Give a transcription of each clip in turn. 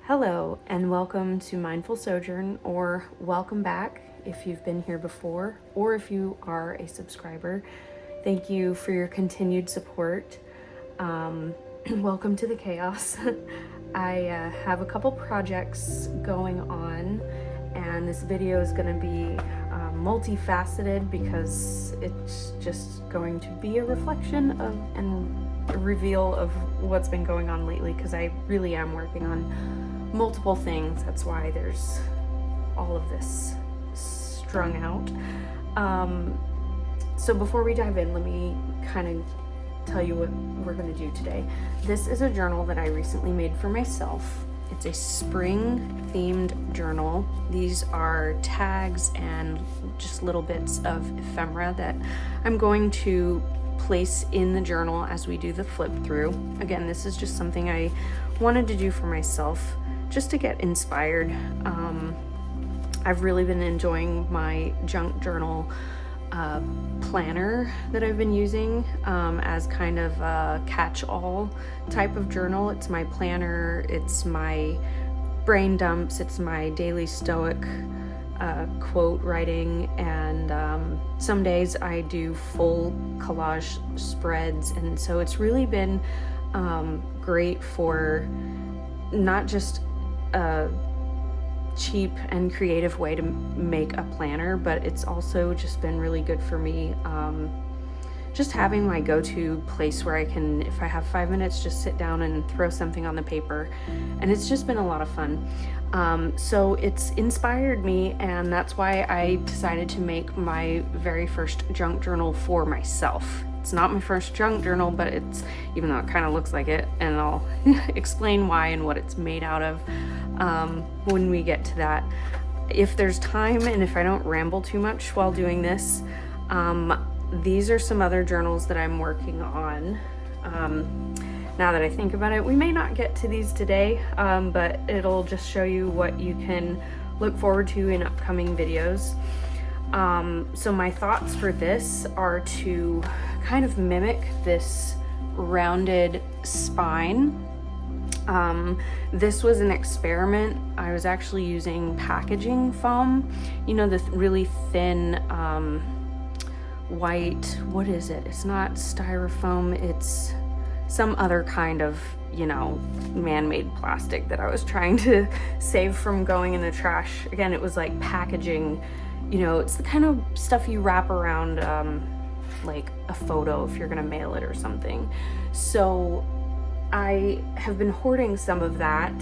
Hello and welcome to Mindful Sojourn, or welcome back if you've been here before or if you are a subscriber. Thank you for your continued support. Welcome to the chaos. I have a couple projects going on, and this video is going to be multifaceted because it's just going to be a reflection of and a reveal of what's been going on lately, because I really am working on multiple things. That's why there's all of this strung out. So before we dive in, let me kind of tell you what we're going to do today. This is a journal that I recently made for myself. It's a spring themed journal. These are tags and just little bits of ephemera that I'm going to place in the journal as we do the flip through. Again, this is just something I wanted to do for myself, just to get inspired. I've really been enjoying my junk journal planner that I've been using as kind of a catch-all type of journal. It's my planner, it's my brain dumps, it's my daily stoic quote writing, and some days I do full collage spreads. And so it's really been great for not just a cheap and creative way to make a planner, but it's also just been really good for me, just having my go-to place where I can, if I have 5 minutes, just sit down and throw something on the paper. And it's just been a lot of fun. So it's inspired me, and that's why I decided to make my very first junk journal for myself. It's not my first junk journal, but it's, even though it kind of looks like it, and I'll explain why and what it's made out of when we get to that. If there's time and if I don't ramble too much while doing this, these are some other journals that I'm working on. Now that I think about it, we may not get to these today, but it'll just show you what you can look forward to in upcoming videos. So my thoughts for this are to kind of mimic this rounded spine. This was an experiment. I was actually using packaging foam, you know, the really thin white, what is it? It's not styrofoam, it's some other kind of, you know, man-made plastic that I was trying to save from going in the trash. Again, it was like packaging, you know, it's the kind of stuff you wrap around like a photo if you're gonna mail it or something. So I have been hoarding some of that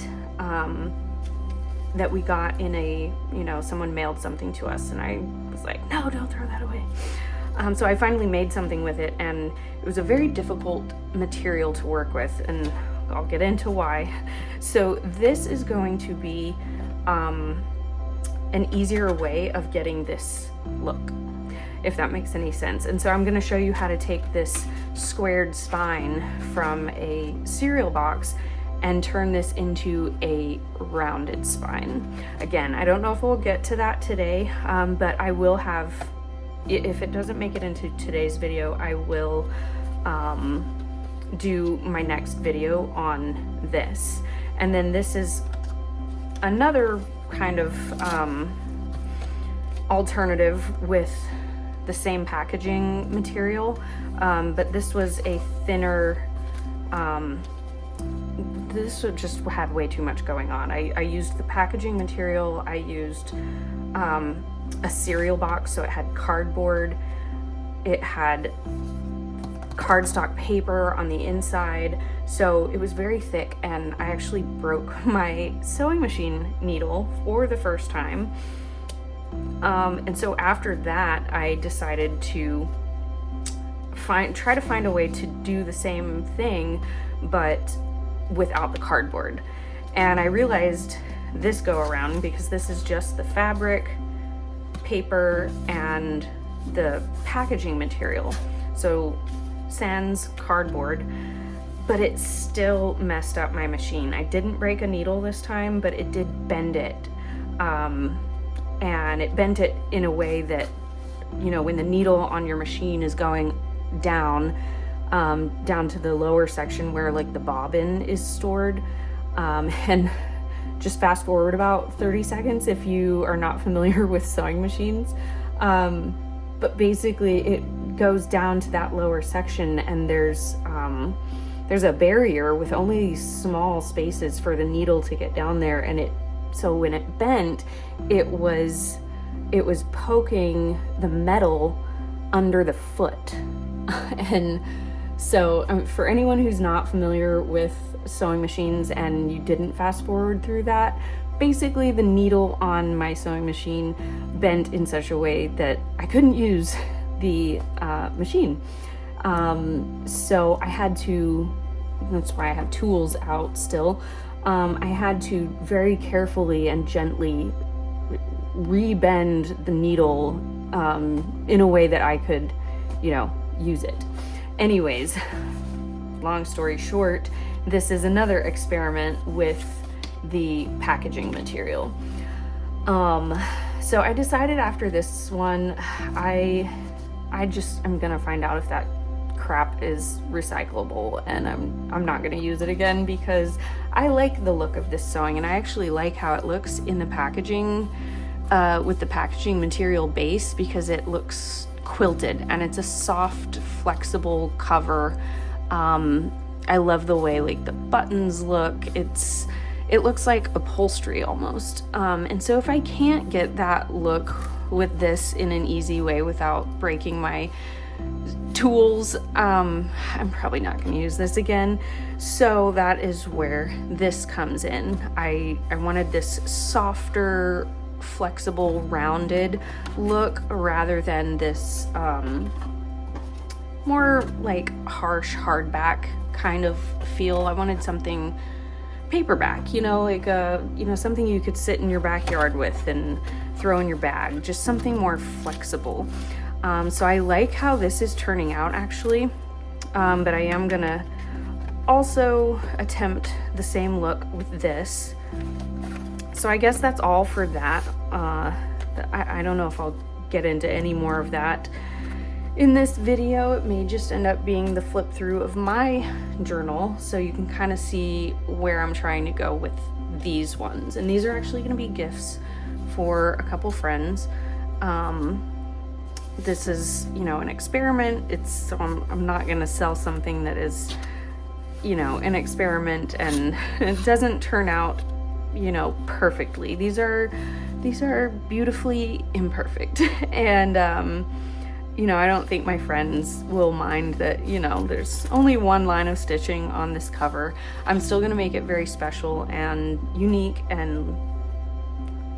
that we got in a, you know, someone mailed something to us, and I was like, no, don't throw that away. So I finally made something with it, and it was a very difficult material to work with, and I'll get into why. So this is going to be an easier way of getting this look, if that makes any sense. And so I'm going to show you how to take this squared spine from a cereal box and turn this into a rounded spine. Again, I don't know if we'll get to that today, but I will have, if it doesn't make it into today's video, I will do my next video on this. And then this is another kind of alternative with the same packaging material, but this was a thinner, this just had way too much going on. I used the packaging material, I used a cereal box, so it had cardboard, it had cardstock paper on the inside, so it was very thick, and I actually broke my sewing machine needle for the first time. And so after that, I decided to try to find a way to do the same thing, but without the cardboard. And I realized this go around, because this is just the fabric, paper, and the packaging material. So sans cardboard, but it still messed up my machine. I didn't break a needle this time, but it did bend it. And it bent it in a way that, you know, when the needle on your machine is going down to the lower section where like the bobbin is stored, and just fast forward about 30 seconds if you are not familiar with sewing machines. But basically it goes down to that lower section, and there's a barrier with only these small spaces for the needle to get down there, and so when it bent, it was poking the metal under the foot. And so for anyone who's not familiar with sewing machines and you didn't fast forward through that, basically the needle on my sewing machine bent in such a way that I couldn't use the machine. So I had to, that's why I have tools out still. I had to very carefully and gently rebend the needle in a way that I could, use it. Anyways, long story short, this is another experiment with the packaging material. So I decided after this one, I'm gonna find out if that crap is recyclable, and I'm not gonna use it again, because I like the look of this sewing, and I actually like how it looks in the packaging with the packaging material base, because it looks quilted and it's a soft, flexible cover. I love the way like the buttons look. It looks like upholstery almost. And so if I can't get that look with this in an easy way without breaking my tools, I'm probably not going to use this again. So that is where this comes in. I wanted this softer, flexible, rounded look rather than this more like harsh hardback kind of feel. I wanted something paperback, like something you could sit in your backyard with and throw in your bag, just something more flexible. So I like how this is turning out actually, but I am gonna also attempt the same look with this. So I guess that's all for that. I don't know if I'll get into any more of that in this video. It may just end up being the flip through of my journal, so you can kind of see where I'm trying to go with these ones. And these are actually going to be gifts for a couple friends. This is, an experiment. I'm not going to sell something that is, an experiment and it doesn't turn out perfectly. These are beautifully imperfect. And I don't think my friends will mind that, there's only one line of stitching on this cover. I'm still gonna make it very special and unique, and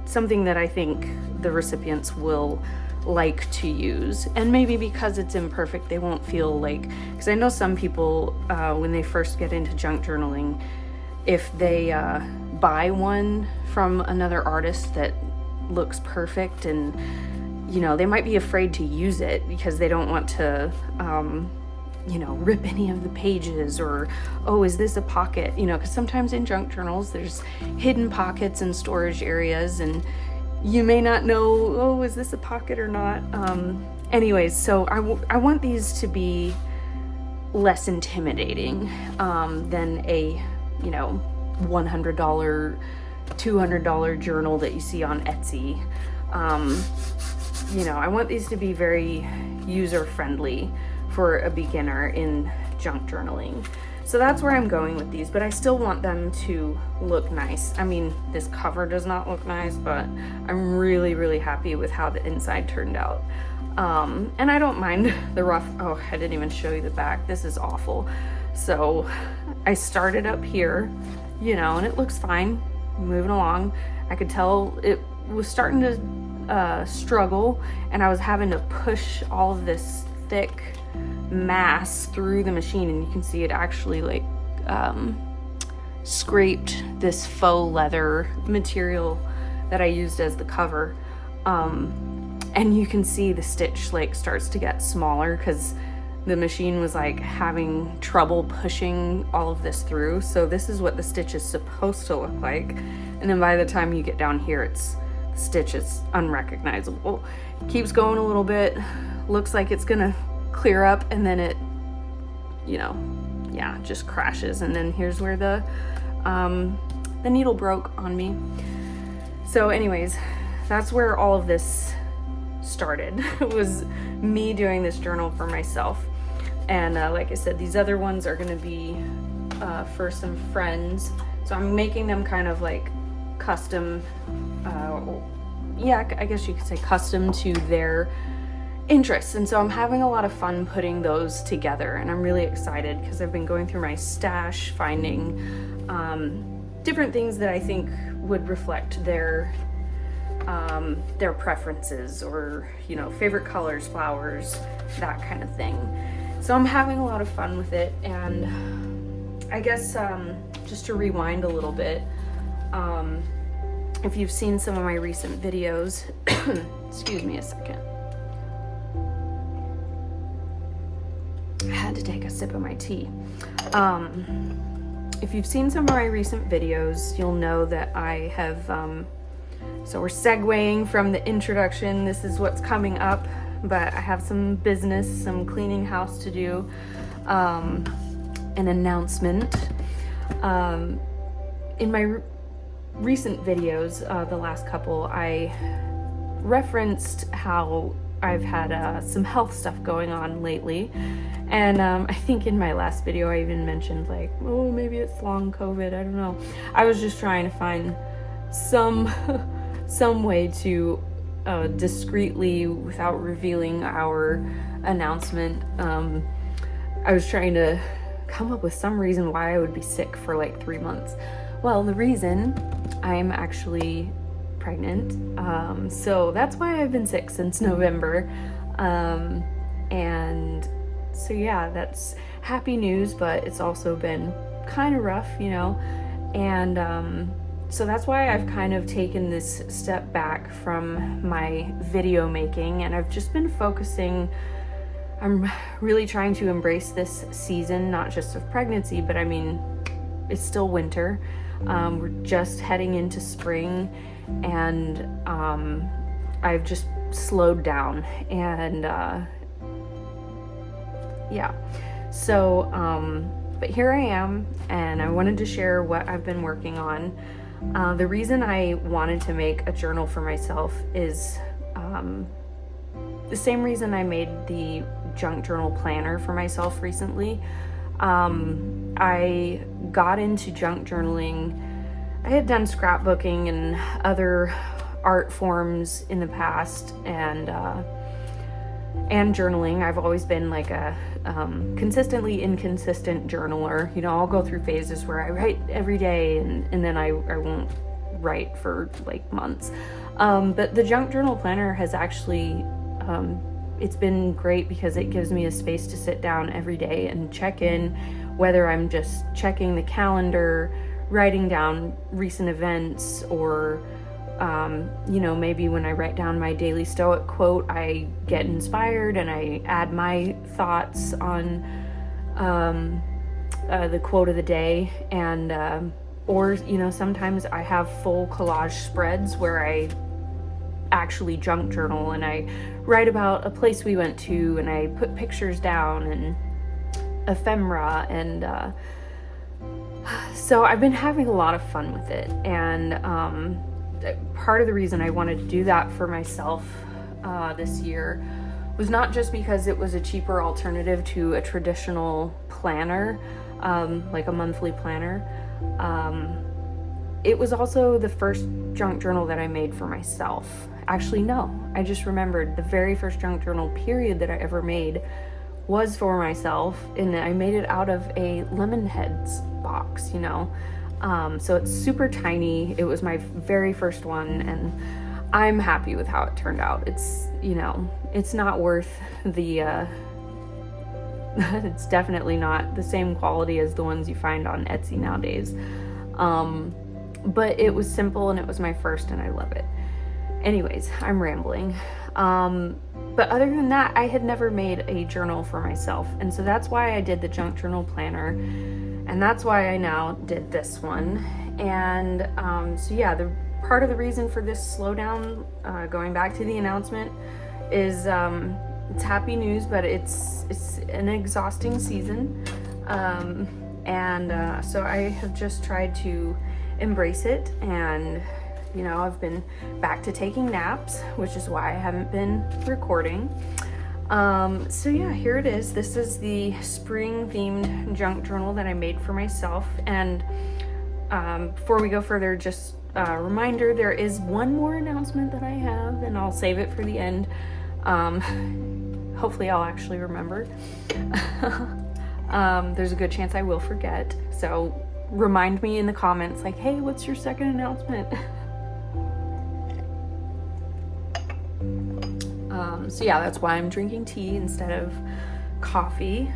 something that I think the recipients will like to use. And maybe because it's imperfect, they won't feel like, because I know some people, when they first get into junk journaling, if they buy one from another artist that looks perfect, and they might be afraid to use it because they don't want to rip any of the pages, or is this a pocket, because sometimes in junk journals there's hidden pockets and storage areas, and you may not know, is this a pocket or not. Anyways, so I want these to be less intimidating than a $100, $200 journal that you see on Etsy. I want these to be very user-friendly for a beginner in junk journaling. So that's where I'm going with these, but I still want them to look nice. I mean, this cover does not look nice, but I'm really, really happy with how the inside turned out. And I don't mind the rough, I didn't even show you the back. This is awful. So I started up here, and it looks fine, moving along. I could tell it was starting to struggle, and I was having to push all of this thick mass through the machine, and you can see it actually like scraped this faux leather material that I used as the cover, and you can see the stitch like starts to get smaller because the machine was like having trouble pushing all of this through. So this is what the stitch is supposed to look like, and then by the time you get down here, the stitch is unrecognizable. Keeps going a little bit, looks like it's gonna clear up, and then it just crashes. And then here's where the the needle broke on me. So anyways, that's where all of this started. It was me doing this journal for myself. And like I said, these other ones are gonna be for some friends. So I'm making them kind of like custom, I guess you could say custom to their interests. And so I'm having a lot of fun putting those together, and I'm really excited because I've been going through my stash, finding different things that I think would reflect their preferences, or, you know, favorite colors, flowers, that kind of thing. So I'm having a lot of fun with it. And I guess just to rewind a little bit, if you've seen some of my recent videos, excuse me a second. I had to take a sip of my tea. If you've seen some of my recent videos, you'll know that I have, so we're segueing from the introduction. This is what's coming up, but I have some business, some cleaning house to do, an announcement. In my recent videos, the last couple, I referenced how I've had some health stuff going on lately. And I think in my last video I even mentioned, like, oh, maybe it's long COVID, I don't know. I was just trying to find some way to discreetly, without revealing our announcement, I was trying to come up with some reason why I would be sick for like 3 months. Well, the reason, I'm actually pregnant, so that's why I've been sick since November. And so yeah, that's happy news, but it's also been kind of rough, you know. And so that's why I've kind of taken this step back from my video making, and I've just been focusing. I'm really trying to embrace this season, not just of pregnancy, but I mean, it's still winter. We're just heading into spring, and I've just slowed down. And yeah, so but here I am, and I wanted to share what I've been working on. The reason I wanted to make a journal for myself is the same reason I made the junk journal planner for myself recently. I got into junk journaling. I had done scrapbooking and other art forms in the past, and journaling. I've always been like a consistently inconsistent journaler. You know, I'll go through phases where I write every day, and then I won't write for like months. But the junk journal planner has actually, it's been great because it gives me a space to sit down every day and check in, whether I'm just checking the calendar, writing down recent events, or you know, maybe when I write down my daily Stoic quote, I get inspired and I add my thoughts on the quote of the day. And or, you know, sometimes I have full collage spreads where I actually junk journal, and I write about a place we went to, and I put pictures down and ephemera, and so I've been having a lot of fun with it. And part of the reason I wanted to do that for myself this year was not just because it was a cheaper alternative to a traditional planner, like a monthly planner. It was also the first junk journal that I made for myself. Actually, no, I just remembered the very first junk journal period that I ever made was for myself, and I made it out of a Lemonheads box, you know. So it's super tiny. It was my very first one, and I'm happy with how it turned out. It's, you know, it's not worth the, it's definitely not the same quality as the ones you find on Etsy nowadays. But it was simple, and it was my first, and I love it. Anyways, I'm rambling. But other than that, I had never made a journal for myself. And so that's why I did the junk journal planner. And that's why I now did this one. And so yeah, the part of the reason for this slowdown, going back to the announcement, is it's happy news, but it's an exhausting season. So I have just tried to embrace it. And you know, I've been back to taking naps, which is why I haven't been recording. So yeah, here it is. This is the spring themed junk journal that I made for myself. And before we go further, just a reminder, there is one more announcement that I have, and I'll save it for the end. Hopefully I'll actually remember. There's a good chance I will forget. So remind me in the comments, like, hey, what's your second announcement? So yeah, that's why I'm drinking tea instead of coffee.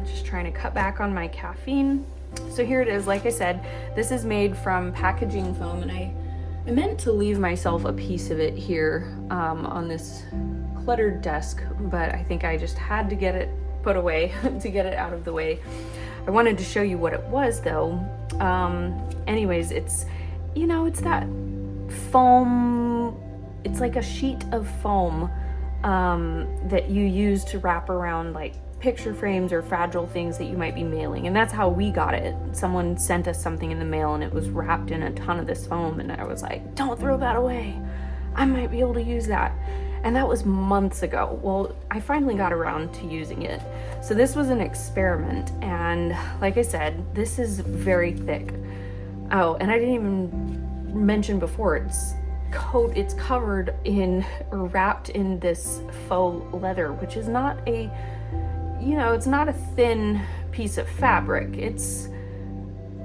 Just trying to cut back on my caffeine. So here it is. Like I said, this is made from packaging foam, and I meant to leave myself a piece of it here on this cluttered desk, but I think I just had to get it put away to get it out of the way. I wanted to show you what it was though. Anyways, it's, you know, it's that foam, it's like a sheet of foam that you use to wrap around like picture frames or fragile things that you might be mailing. And that's how we got it. Someone sent us something in the mail and it was wrapped in a ton of this foam, and I was like, don't throw that away. I might be able to use that. And that was months ago. Well, I finally got around to using it. So this was an experiment, and like I said, this is very thick. Oh, and I didn't even mention before, it's covered in, or wrapped in this faux leather, which is not a, you know, it's not a thin piece of fabric. It's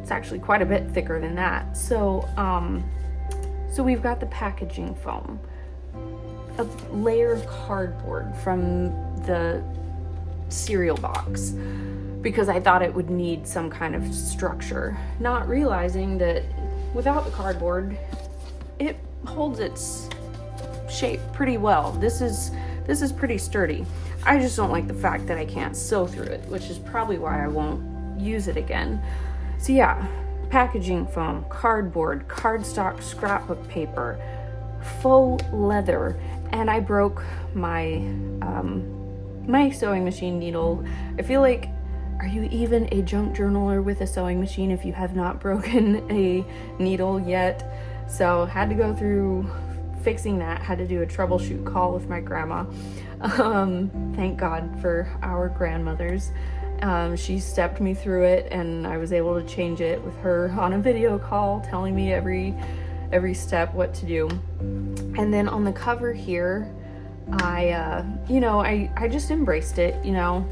actually quite a bit thicker than that. So so we've got the packaging foam, a layer of cardboard from the cereal box, because I thought it would need some kind of structure, not realizing that without the cardboard, it holds its shape pretty well. This is pretty sturdy. I just don't like the fact that I can't sew through it, which is probably why I won't use it again. So yeah, packaging foam, cardboard, cardstock scrapbook paper, faux leather, and I broke my my sewing machine needle. I feel like, are you even a junk journaler with a sewing machine if you have not broken a needle yet? So had to go through fixing that, had to do a troubleshoot call with my grandma. Thank God for our grandmothers. She stepped me through it, and I was able to change it with her on a video call, telling me every step what to do. And then on the cover here, I just embraced it. You know,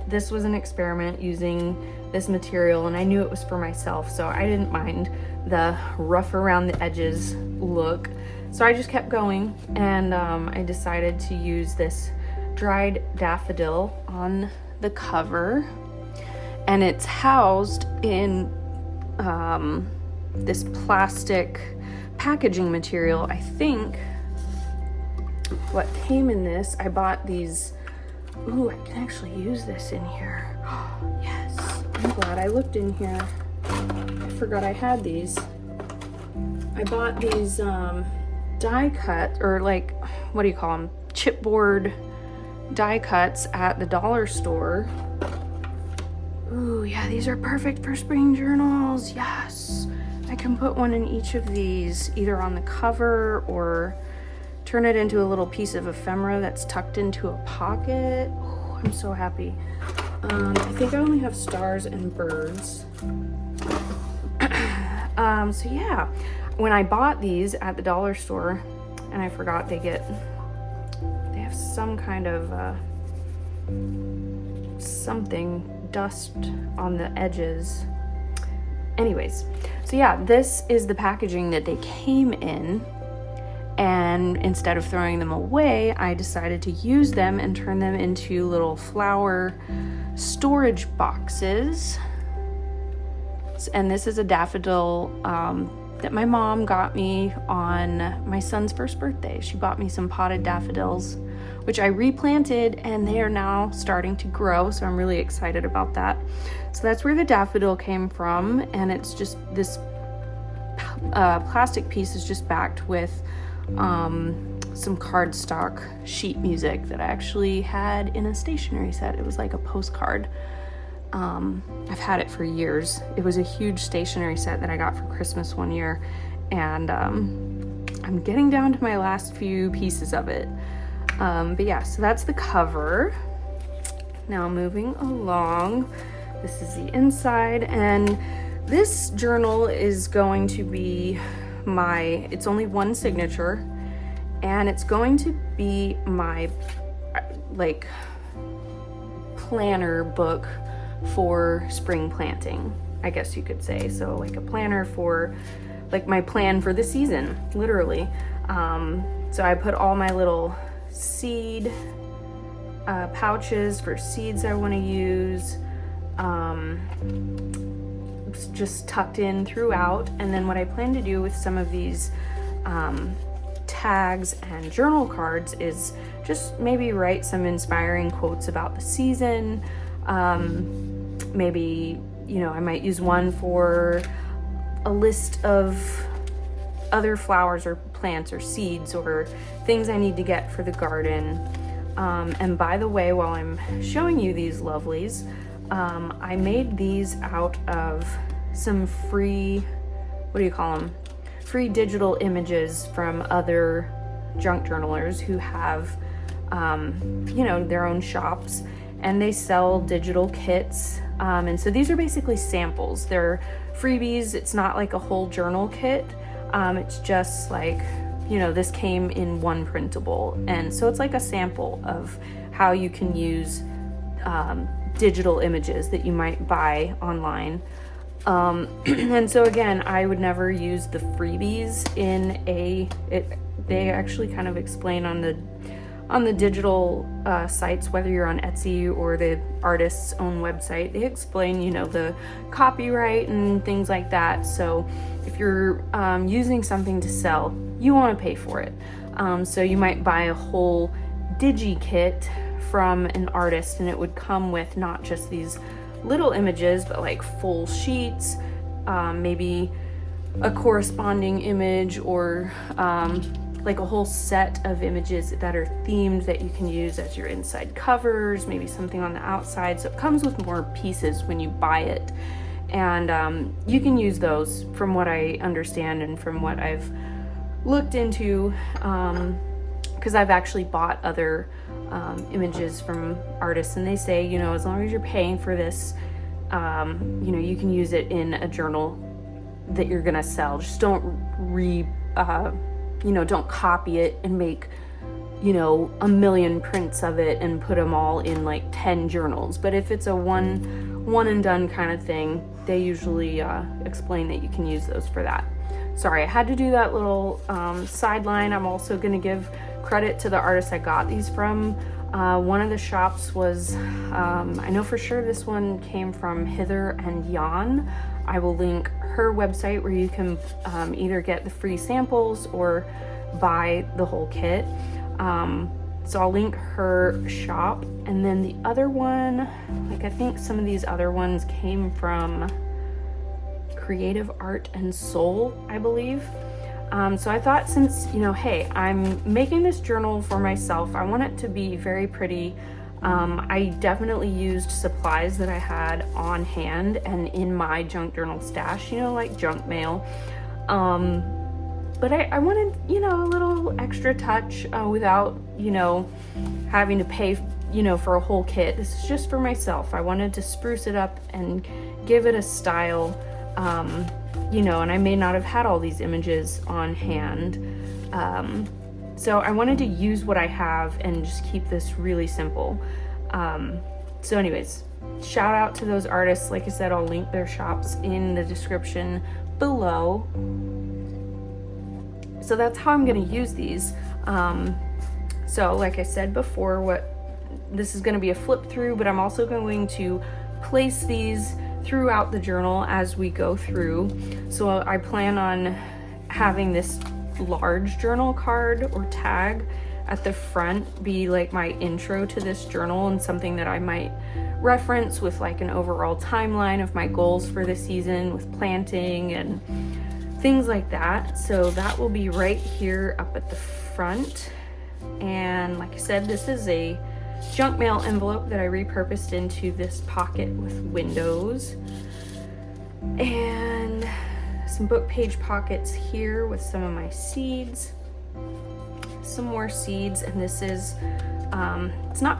this was an experiment using this material, and I knew it was for myself, so I didn't mind the rough around the edges look. So I just kept going, and I decided to use this dried daffodil on the cover, and it's housed in this plastic packaging material. I think what came in this, I bought these. Ooh, I can actually use this in here. Yes, I'm glad I looked in here. I forgot I had these. I bought these die cut, or like, what do you call them? Chipboard die cuts at the dollar store. Ooh, yeah, these are perfect for spring journals. Yes. I can put one in each of these, either on the cover or turn it into a little piece of ephemera that's tucked into a pocket. Oh, I'm so happy. I think I only have stars and birds. So yeah, when I bought these at the dollar store, and I forgot they have some kind of something, dust on the edges. Anyways, so yeah, this is the packaging that they came in, and instead of throwing them away, I decided to use them and turn them into little flower storage boxes. And this is a daffodil that my mom got me on my son's first birthday. She bought me some potted daffodils, which I replanted, and they are now starting to grow, so I'm really excited about that. So that's where the daffodil came from, and it's just this plastic piece is just backed with some cardstock sheet music that I actually had in a stationery set. It was like a postcard. I've had it for years. It was a huge stationery set that I got for Christmas one year, and I'm getting down to my last few pieces of it. But yeah, so that's the cover. Now moving along, this is the inside, and this journal is going to be it's only one signature, and it's going to be my like planner book for spring planting, I guess you could say. So like a planner for like my plan for the season, literally. So I put all my little seed pouches for seeds I want to use, just tucked in throughout. And then what I plan to do with some of these tags and journal cards is just maybe write some inspiring quotes about the season. Maybe, I might use one for a list of other flowers or plants or seeds or things I need to get for the garden. And by the way, while I'm showing you these lovelies, I made these out of some free, free digital images from other junk journalers who have, their own shops, and they sell digital kits. And so these are basically samples. They're freebies. It's not like a whole journal kit. It's just like, this came in one printable. And so it's like a sample of how you can use digital images that you might buy online. And so again, I would never use the freebies they actually kind of explain on the digital sites, whether you're on Etsy or the artist's own website, they explain, the copyright and things like that. So if you're using something to sell, you want to pay for it. So you might buy a whole digi kit from an artist, and it would come with not just these little images, but like full sheets, maybe a corresponding image, or like a whole set of images that are themed that you can use as your inside covers, maybe something on the outside. So it comes with more pieces when you buy it. And you can use those, from what I understand and from what I've looked into, because I've actually bought other images from artists, and they say, as long as you're paying for this, you can use it in a journal that you're gonna sell. Just don't don't copy it and make, a million prints of it and put them all in like 10 journals. But if it's a one and done kind of thing, they usually explain that you can use those for that. Sorry, I had to do that little sideline. I'm also going to give credit to the artist I got these from. One of the shops was, I know for sure this one came from Hither and Jan. I will link her website where you can either get the free samples or buy the whole kit. So I'll link her shop. And then the other one, I think some of these other ones came from Creative Art and Soul, I believe. So I thought, since, hey, I'm making this journal for myself, I want it to be very pretty. I definitely used supplies that I had on hand and in my junk journal stash, like junk mail. But I wanted, a little extra touch without, having to pay, for a whole kit. This is just for myself. I wanted to spruce it up and give it a style. And I may not have had all these images on hand. So I wanted to use what I have and just keep this really simple. So anyways, shout out to those artists. Like I said, I'll link their shops in the description below. So that's how I'm going to use these. So like I said before, this is going to be a flip through, but I'm also going to place these throughout the journal as we go through. So I plan on having this large journal card or tag at the front be like my intro to this journal, and something that I might reference with like an overall timeline of my goals for the season with planting and things like that. So that will be right here up at the front. And like I said, this is a junk mail envelope that I repurposed into this pocket with windows. And some book page pockets here with some of my seeds. Some more seeds, and this is, it's not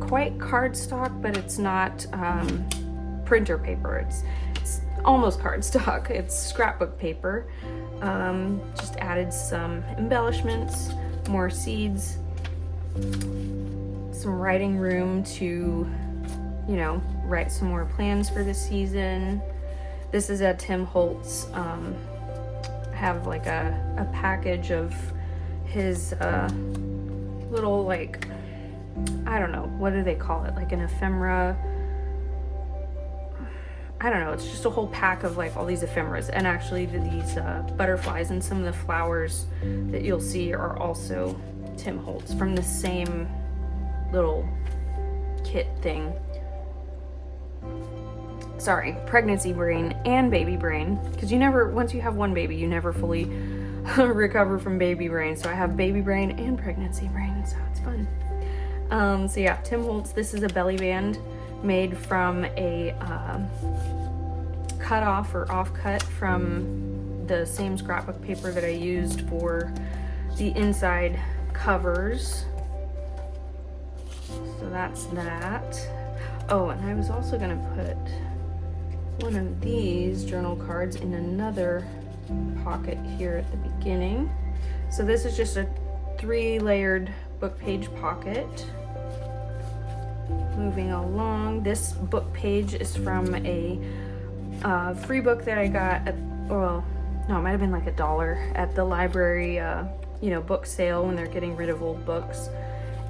quite cardstock, but it's not printer paper. It's almost cardstock. It's scrapbook paper. Just added some embellishments, more seeds, some writing room to, you know, write some more plans for the season. This is a Tim Holtz. I have like a package of his little, like, I don't know, what do they call it? Like an ephemera. I don't know, it's just a whole pack of like all these ephemeras, and actually these butterflies and some of the flowers that you'll see are also Tim Holtz from the same little kit thing. Sorry, pregnancy brain and baby brain, because you never, once you have one baby, you never fully recover from baby brain. So I have baby brain and pregnancy brain, so it's fun. So yeah, Tim Holtz, this is a belly band made from a cut off or offcut from the same scrapbook paper that I used for the inside covers. So that's that. Oh, and I was also gonna put one of these journal cards in another pocket here at the beginning. So this is just a 3-layered book page pocket. Moving along, this book page is from a free book that I got at, well, no, it might have been like $1 at the library, you know, book sale when they're getting rid of old books.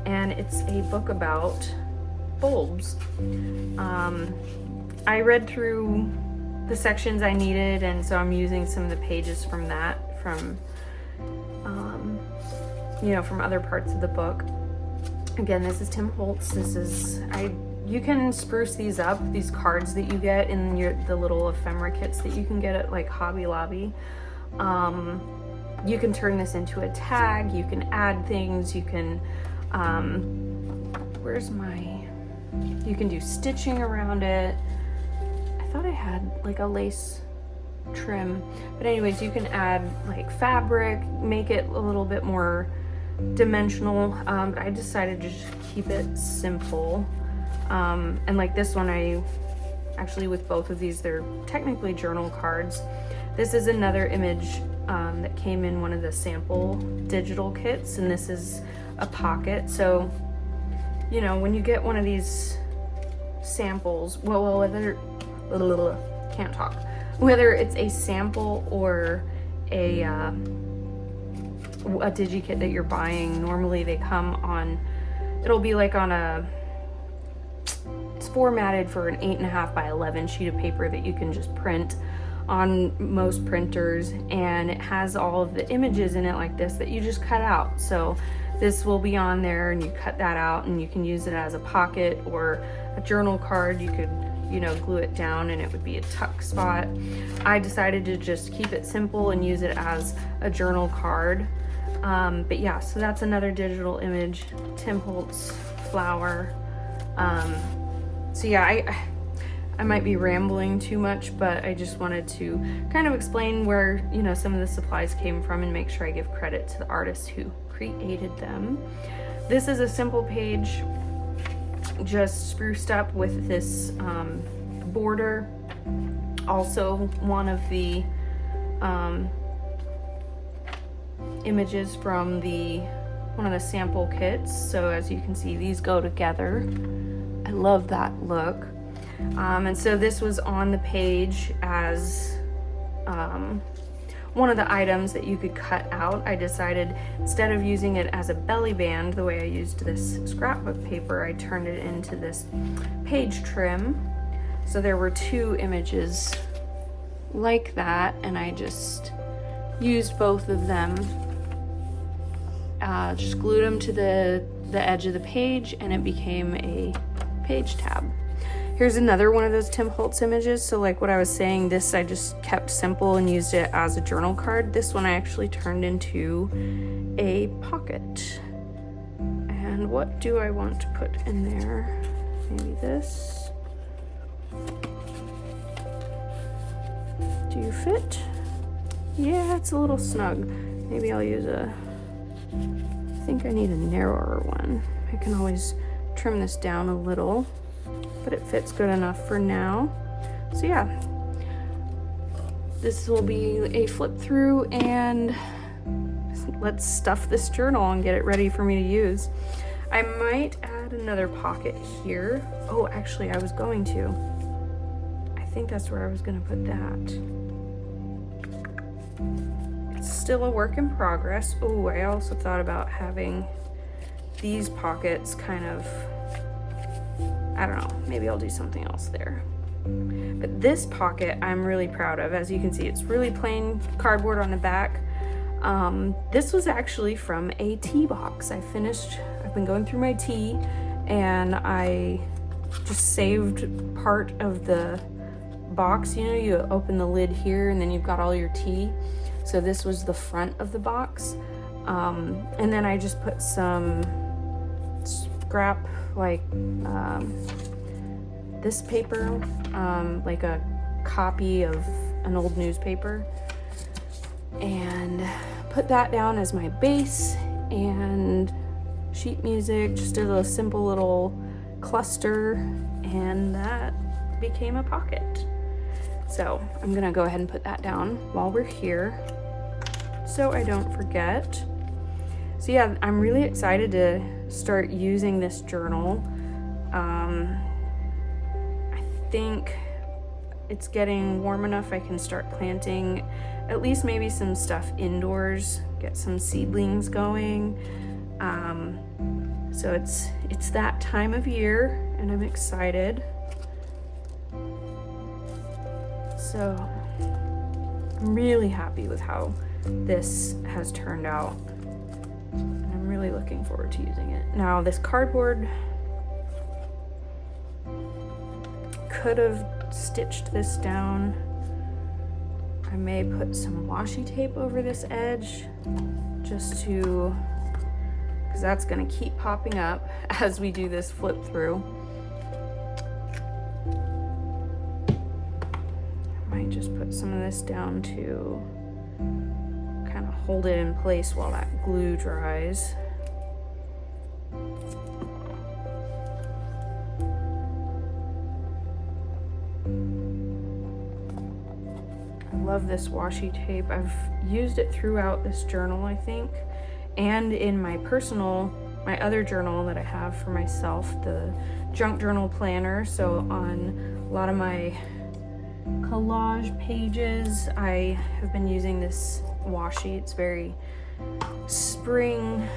And it's a book about bulbs. I read through the sections I needed, and so I'm using some of the pages from that, from, you know, from other parts of the book. Again, this is Tim Holtz. This is, you can spruce these up, these cards that you get in the little ephemera kits that you can get at like Hobby Lobby. You can turn this into a tag, you can add things, you can, you can do stitching around it. I thought I had like a lace trim, but anyways, you can add like fabric, make it a little bit more dimensional, but I decided to just keep it simple. And like this one, I actually, with both of these, they're technically journal cards. This is another image that came in one of the sample digital kits, and this is a pocket. So, you know, when you get one of these samples, well, whether, can't talk, whether it's a sample or a digi-kit that you're buying, normally they come on, it'll be like on it's formatted for an 8.5 by 11 sheet of paper that you can just print on most printers, and it has all of the images in it like this that you just cut out. So this will be on there, and you cut that out and you can use it as a pocket or a journal card. You could, you know, glue it down and it would be a tuck spot. I decided to just keep it simple and use it as a journal card. But yeah, so that's another digital image, Tim Holtz flower. So yeah, I might be rambling too much, but I just wanted to kind of explain where, you know, some of the supplies came from and make sure I give credit to the artist who created them. This is a simple page, just spruced up with this border. Also one of the images from one of the sample kits. So as you can see, these go together. I love that look. And so this was on the page as one of the items that you could cut out. I decided instead of using it as a belly band, the way I used this scrapbook paper, I turned it into this page trim. So there were 2 images like that, and I just used both of them. Just glued them to the edge of the page, and it became a page tab. Here's another one of those Tim Holtz images. So like what I was saying, this I just kept simple and used it as a journal card. This one I actually turned into a pocket. And And what do I want to put in there? Maybe this. Do you fit? Yeah, it's a little snug. Maybe I'll use I think I need a narrower one. I can always trim this down a little, but it fits good enough for now. So yeah, this will be a flip through, and let's stuff this journal and get it ready for me to use. I might add another pocket here. Oh, actually I was going to. I think that's where I was gonna put that. It's still a work in progress. Oh, I also thought about having these pockets kind of, I don't know, maybe I'll do something else there. But this pocket I'm really proud of. As you can see, it's really plain cardboard on the back. This was actually from a tea box. I've been going through my tea, and I just saved part of the box. You know, you open the lid here and then you've got all your tea. So this was the front of the box. And then I just put some scrap, like this paper, like a copy of an old newspaper, and put that down as my base, and sheet music, just did a simple little cluster, and that became a pocket. So I'm gonna go ahead and put that down while we're here so I don't forget. So yeah, I'm really excited to start using this journal. I think it's getting warm enough I can start planting at least maybe some stuff indoors, get some seedlings going. So it's that time of year, and I'm excited. So I'm really happy with how this has turned out, and I'm really looking forward to using it. Now, this cardboard, could have stitched this down. I may put some washi tape over this edge just to, because that's going to keep popping up as we do this flip through. Might just put some of this down to kind of hold it in place while that glue dries. I love this washi tape. I've used it throughout this journal, I think, and in my other journal that I have for myself, the junk journal planner. So on a lot of my collage pages, I have been using this washi. It's very spring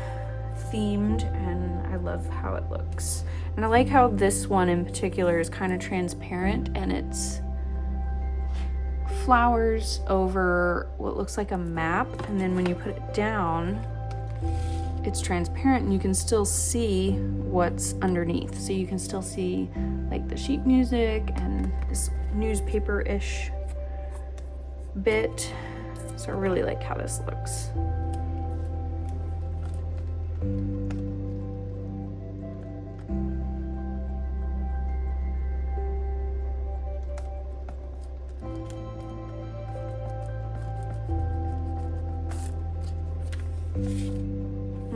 themed, and I love how it looks. And I like how this one in particular is kind of transparent, and it's flowers over what looks like a map, and then when you put it down, it's transparent and you can still see what's underneath. So you can still see like the sheet music and this newspaper-ish bit. So I really like how this looks.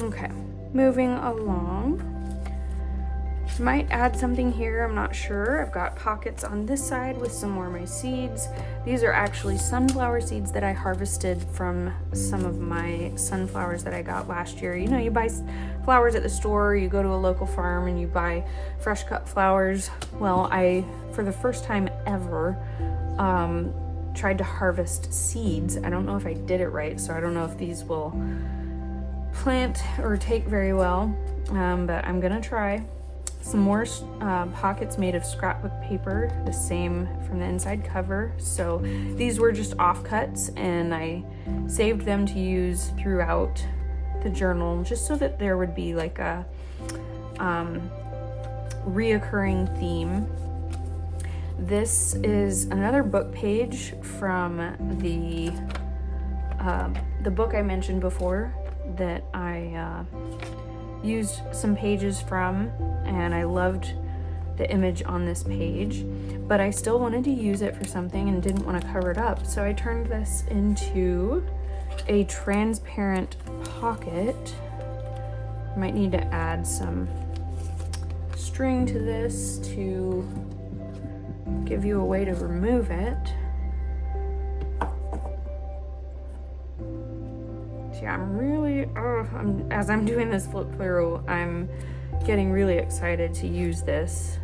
Okay, moving along. Might add something here, I'm not sure. I've got pockets on this side with some more of my seeds. These are actually sunflower seeds that I harvested from some of my sunflowers that I got last year. You know, you buy flowers at the store, you go to a local farm and you buy fresh cut flowers. Well, I, for the first time ever, tried to harvest seeds. I don't know if I did it right, so I don't know if these will plant or take very well, but I'm gonna try. Some more pockets made of scrapbook paper, the same from the inside cover. So these were just offcuts, and I saved them to use throughout the journal just so that there would be like a reoccurring theme. This is another book page from the book I mentioned before that I used some pages from, and I loved the image on this page, but I still wanted to use it for something and didn't want to cover it up. So I turned this into a transparent pocket. Might need to add some string to this to give you a way to remove it. So yeah, I'm really, as I'm doing this flip through, I'm getting really excited to use this.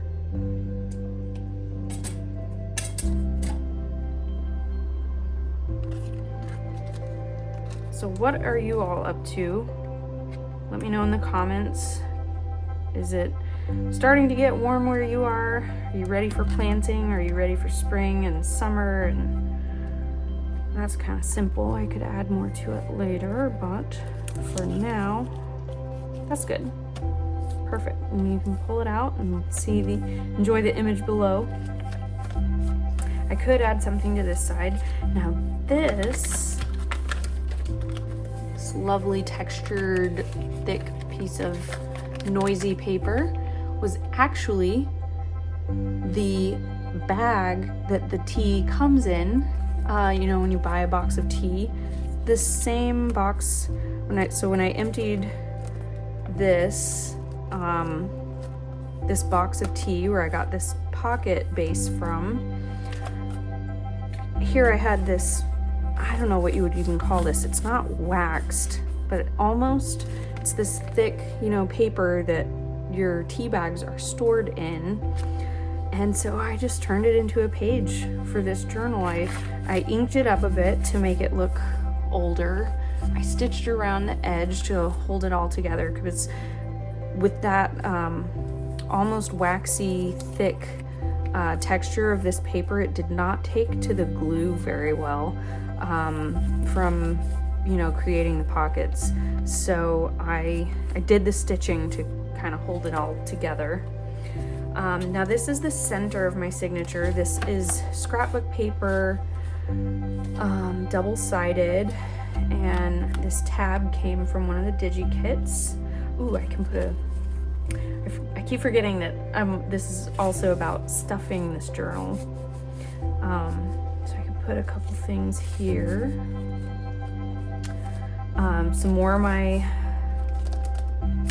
So what are you all up to? Let me know in the comments. Is it starting to get warm where you are? Are you ready for planting? Are you ready for spring and summer? And that's kind of simple. I could add more to it later, but for now, that's good. Perfect. And you can pull it out and enjoy the image below. I could add something to this side. Now this lovely textured thick piece of noisy paper was actually the bag that the tea comes in. You know, when you buy a box of tea, the same box, when I emptied this this box of tea where I got this pocket base from, here I had this, I don't know what you would even call this. It's not waxed, but it's this thick, you know, paper that your tea bags are stored in. And so I just turned it into a page for this journal. I inked it up a bit to make it look older. I stitched around the edge to hold it all together, because with that almost waxy, thick texture of this paper, it did not take to the glue very well from, you know, creating the pockets. So I did the stitching to kind of hold it all together. Now this is the center of my signature. This is scrapbook paper, double-sided, and this tab came from one of the digi kits. Ooh, I can put I keep forgetting that this is also about stuffing this journal. So I can put a couple things here. Some more of my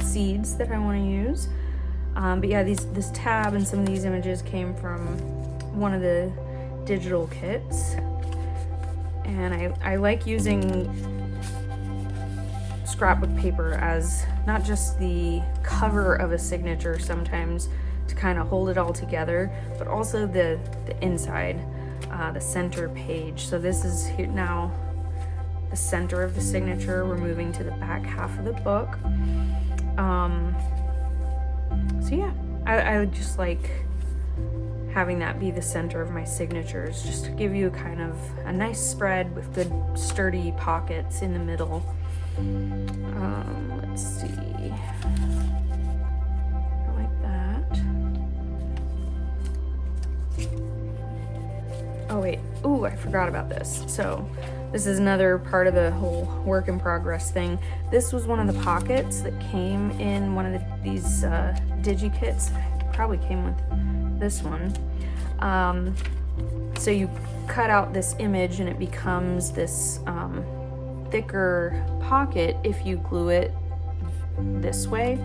seeds that I want to use. But yeah, this tab and some of these images came from one of the digital kits. And I like using scrapbook paper as not just the cover of a signature sometimes to kind of hold it all together, but also the inside, the center page. So this is here now the center of the signature. We're moving to the back half of the book. So yeah, I just like having that be the center of my signatures, just to give you kind of a nice spread with good sturdy pockets in the middle. Let's see. I like that. Oh wait, ooh, I forgot about this. So this is another part of the whole work in progress thing. This was one of the pockets that came in one of these digi kits. It probably came with this one. So you cut out this image and it becomes this thicker pocket if you glue it this way.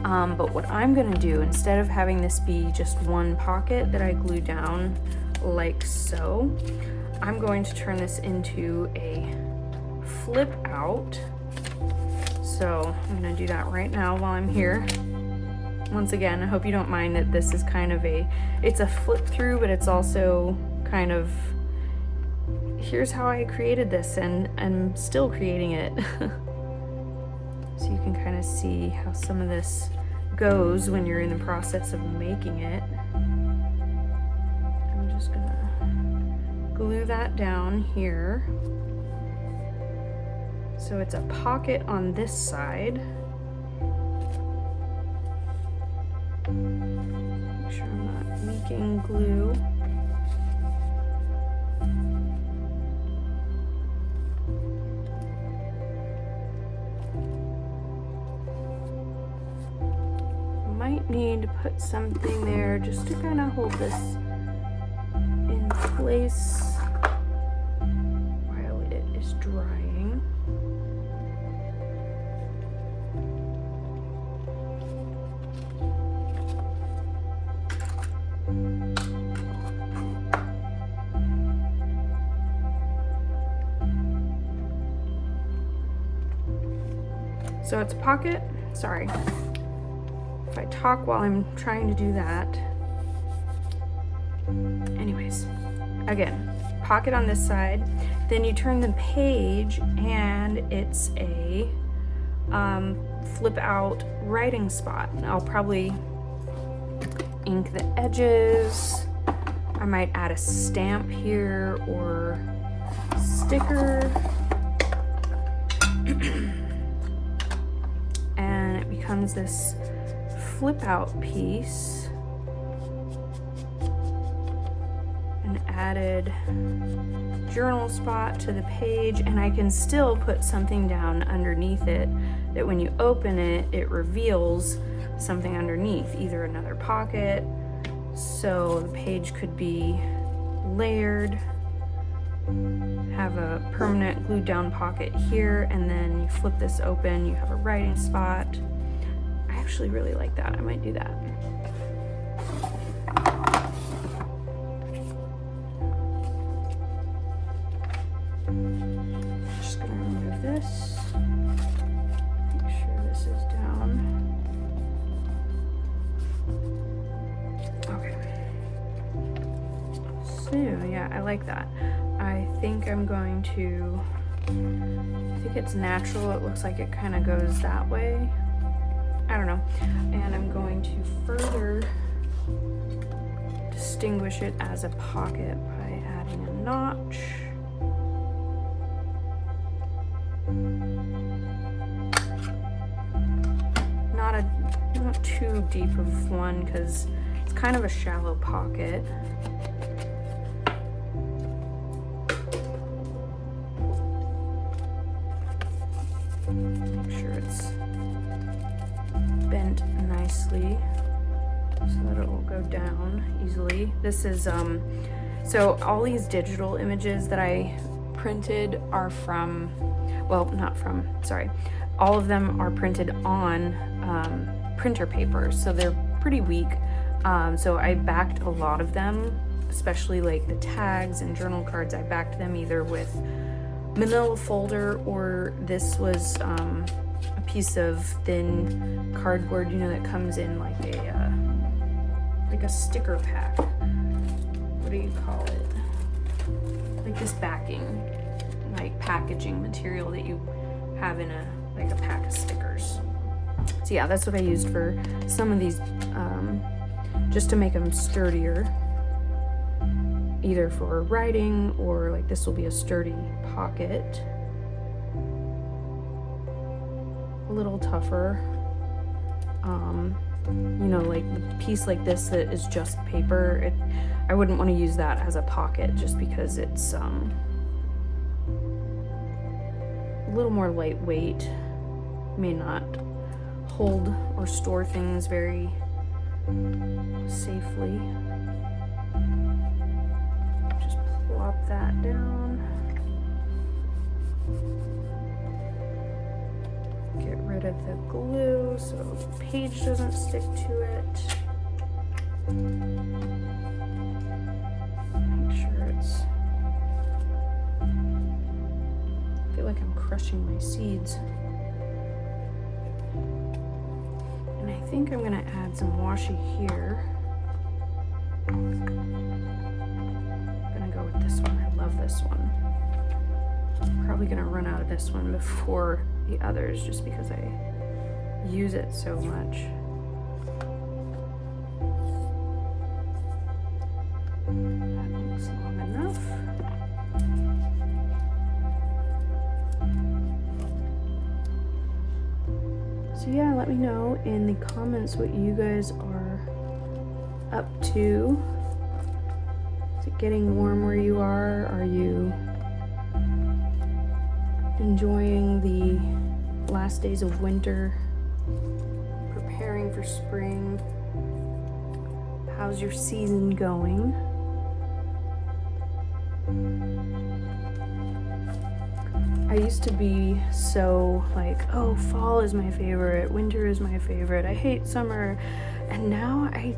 But what I'm gonna do, instead of having this be just one pocket that I glue down like so, I'm going to turn this into a flip out. So I'm gonna do that right now while I'm here. Once again, I hope you don't mind that this is kind of it's a flip through, but it's also kind of, here's how I created this, and I'm still creating it. So you can kind of see how some of this goes when you're in the process of making it. I'm just gonna glue that down here. So it's a pocket on this side. Make sure I'm not leaking glue. might need to put something there just to kind of hold this in place while it is drying. So it's a pocket, sorry. If I talk while I'm trying to do that. Anyways, again, pocket on this side. Then you turn the page and it's a flip out writing spot. I'll probably ink the edges. I might add a stamp here or sticker. And it becomes this flip out piece. An added journal spot to the page, and I can still put something down underneath it that when you open it, it reveals something underneath, either another pocket. So the page could be layered, have a permanent glued down pocket here, and then you flip this open, you have a writing spot. I actually really like that. I might do that. Just gonna remove this. Make sure this is down. Okay. So yeah, I like that. I think I'm going to, I think it's natural. It looks like it kind of goes that way. I don't know. And I'm going to further distinguish it as a pocket by adding a notch. Not too deep of one because it's kind of a shallow pocket. Make sure it's bent nicely so that it will go down easily. This is so all these digital images that I printed are from, well, not from, sorry, all of them are printed on printer paper, so they're pretty weak. So I backed a lot of them, especially like the tags and journal cards. I backed them either with manila folder, or this was a piece of thin cardboard, you know, that comes in like a sticker pack. What do you call it? Like this backing, like packaging material that you have in a pack of stickers. So yeah, that's what I used for some of these, just to make them sturdier, either for writing or like this will be a sturdy pocket. A little tougher. You know, like the piece like this that is just paper, I wouldn't want to use that as a pocket just because it's a little more lightweight, may not hold or store things very safely. Just plop that down. Get rid of the glue so the page doesn't stick to it. Make sure it's, I feel like I'm crushing my seeds. And I think I'm gonna add some washi here. I'm gonna go with this one. I love this one. I'm probably gonna run out of this one before the others just because I use it so much. That looks long enough. So yeah, let me know in the comments what you guys are up to. Is it getting warm where you are? Are you enjoying the last days of winter, preparing for spring? how's your season going? I used to be so like, oh, fall is my favorite, winter is my favorite, I hate summer. And now I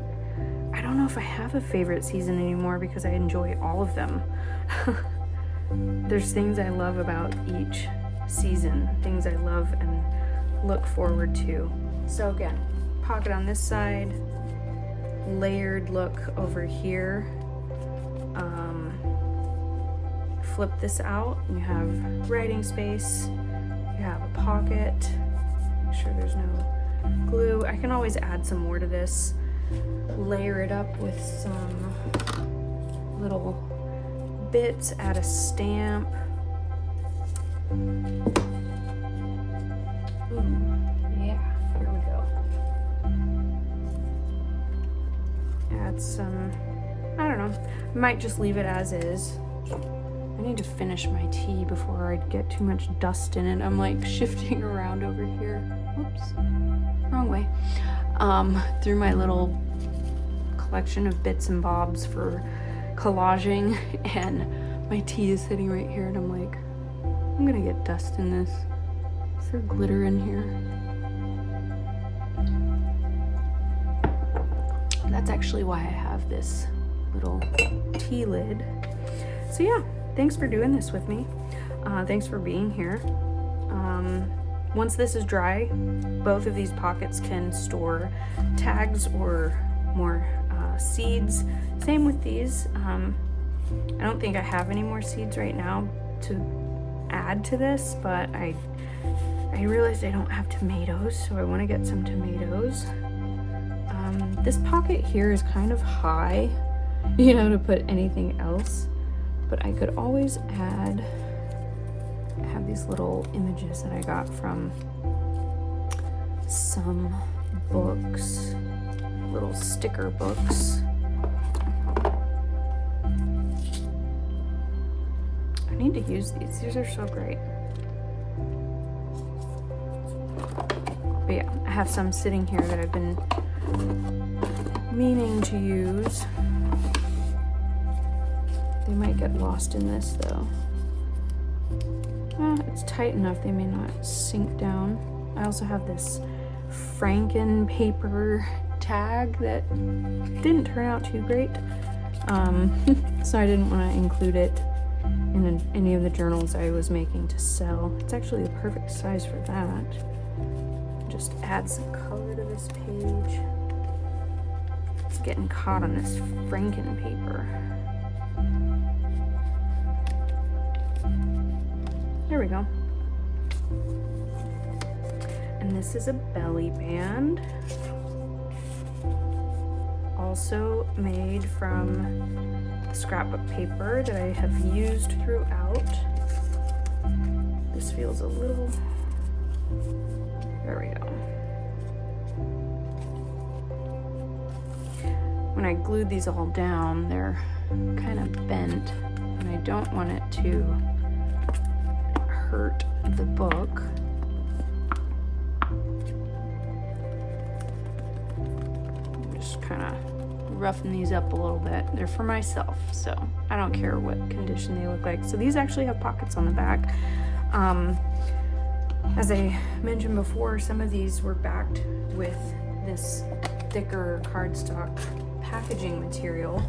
don't know if I have a favorite season anymore because I enjoy all of them. There's things I love about each season, things I love and look forward to. So again, pocket on this side, layered look over here. Flip this out and you have writing space, you have a pocket, make sure there's no glue. I can always add some more to this, layer it up with some little bits, add a stamp. Ooh, yeah, here we go. Add some, I don't know, I might just leave it as is. I need to finish my tea before I get too much dust in it. I'm like shifting around over here. Whoops, wrong way. Through my little collection of bits and bobs for collaging, and my tea is sitting right here, and I'm like, I'm gonna get dust in this. Is there glitter in here? That's actually why I have this little tea lid. So yeah, thanks for doing this with me. Thanks for being here. Once this is dry, both of these pockets can store tags or more seeds. Same with these. I don't think I have any more seeds right now to add to this, but I realized I don't have tomatoes, so I want to get some tomatoes. This pocket here is kind of high, you know, to put anything else, but I could always add, I have these little images that I got from some books, little sticker books. I need to use these. These are so great. But yeah, I have some sitting here that I've been meaning to use. They might get lost in this though. It's tight enough they may not sink down. I also have this Franken paper tag that didn't turn out too great, so I didn't want to include it in any of the journals I was making to sell. It's actually the perfect size for that. Just add some color to this page. It's getting caught on this Franken paper. There we go. And this is a belly band. Also made from the scrapbook paper that I have used throughout. This feels a little, there we go. When I glued these all down, they're kind of bent, and I don't want it to hurt the book. I'm just kind of roughen these up a little bit. They're for myself, so I don't care what condition they look like. So these actually have pockets on the back. As I mentioned before, some of these were backed with this thicker cardstock packaging material,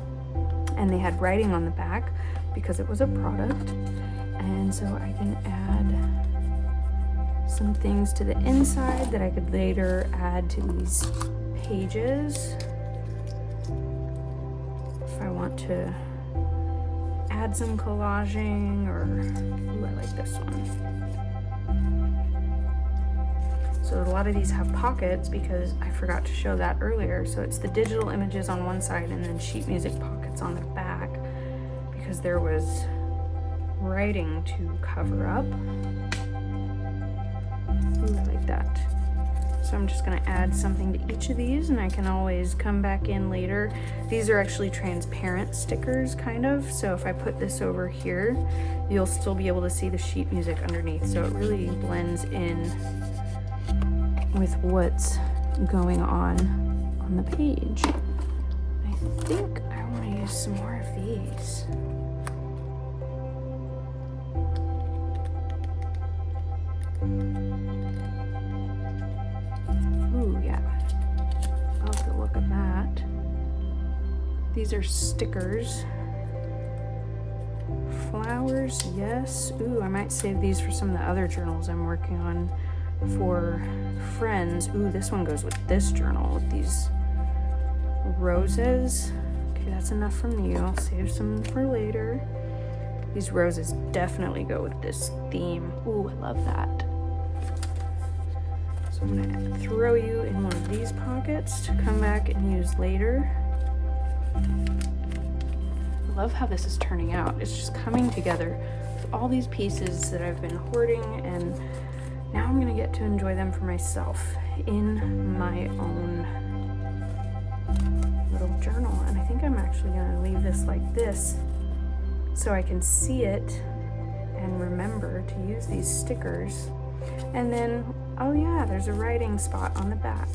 and they had writing on the back because it was a product. And so I can add some things to the inside that I could later add to these pages. If I want to add some collaging, or ooh, I like this one. So a lot of these have pockets because I forgot to show that earlier. So it's the digital images on one side and then sheet music pockets on the back, because there was writing to cover up. Ooh, I like that. So I'm just gonna add something to each of these, and I can always come back in later. These are actually transparent stickers, kind of. So if I put this over here, you'll still be able to see the sheet music underneath. So it really blends in with what's going on the page. I think I want to use some more of these. Ooh, yeah. I love the look of that. These are stickers. Flowers, yes. Ooh, I might save these for some of the other journals I'm working on for friends. Ooh, this one goes with this journal with these roses. Okay, that's enough from you. I'll save some for later. These roses definitely go with this theme. Ooh, I love that. So I'm gonna throw you in one of these pockets to come back and use later. I love how this is turning out. It's just coming together with all these pieces that I've been hoarding, and now I'm gonna get to enjoy them for myself in my own little journal. And I think I'm actually gonna leave this like this so I can see it and remember to use these stickers. And then, oh yeah, there's a writing spot on the back.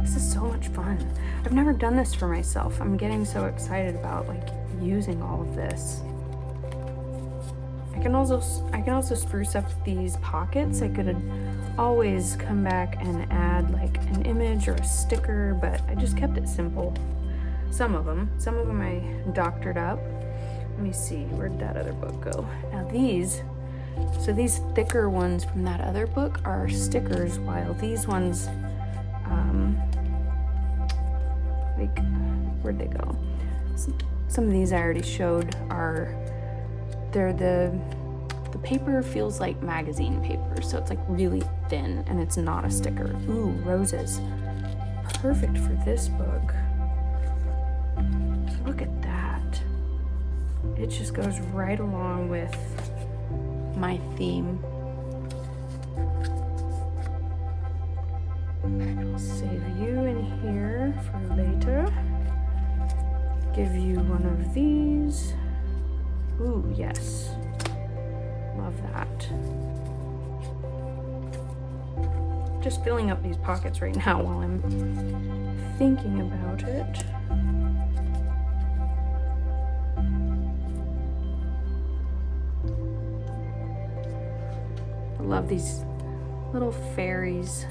This is so much fun. I've never done this for myself. I'm getting so excited about like using all of this. I can also spruce up these pockets. I could always come back and add like an image or a sticker, but I just kept it simple. Some of them I doctored up. Let me see, where'd that other book go? Now these thicker ones from that other book are stickers, while these ones, like, where'd they go? Some of these I already showed they're the paper feels like magazine paper, so it's like really thin and it's not a sticker. Ooh, roses. Perfect for this book. Look at that. It just goes right along with my theme. I'll save you in here for later. Give you one of these. Ooh, yes. Love that. Just filling up these pockets right now while I'm thinking about it. I love these little fairies.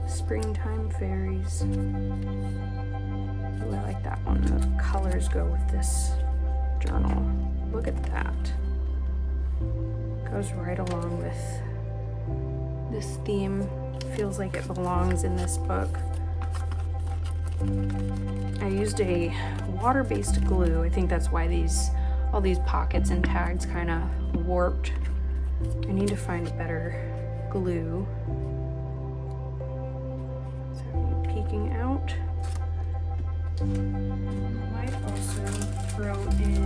Springtime fairies. Ooh, I like that one. The colors go with this journal. Look at that. Goes right along with this theme. Feels like it belongs in this book. I used a water-based glue. I think that's why all these pockets and tags kind of warped. I need to find better glue. So are you peeking out? I might also throw in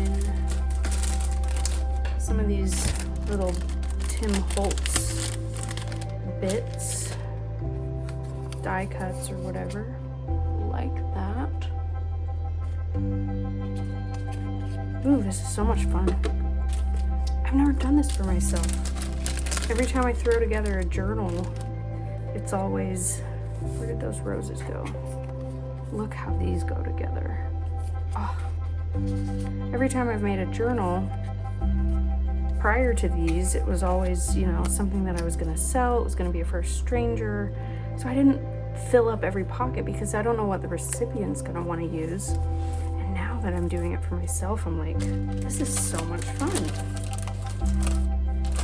some of these little Tim Holtz bits, die cuts or whatever, like that. Ooh, this is so much fun. I've never done this for myself. Every time I throw together a journal, it's always, where did those roses go? Look how these go together. Oh. Every time I've made a journal, prior to these, it was always, you know, something that I was gonna sell. It was gonna be for a stranger. So I didn't fill up every pocket because I don't know what the recipient's gonna want to use. And now that I'm doing it for myself, I'm like, this is so much fun.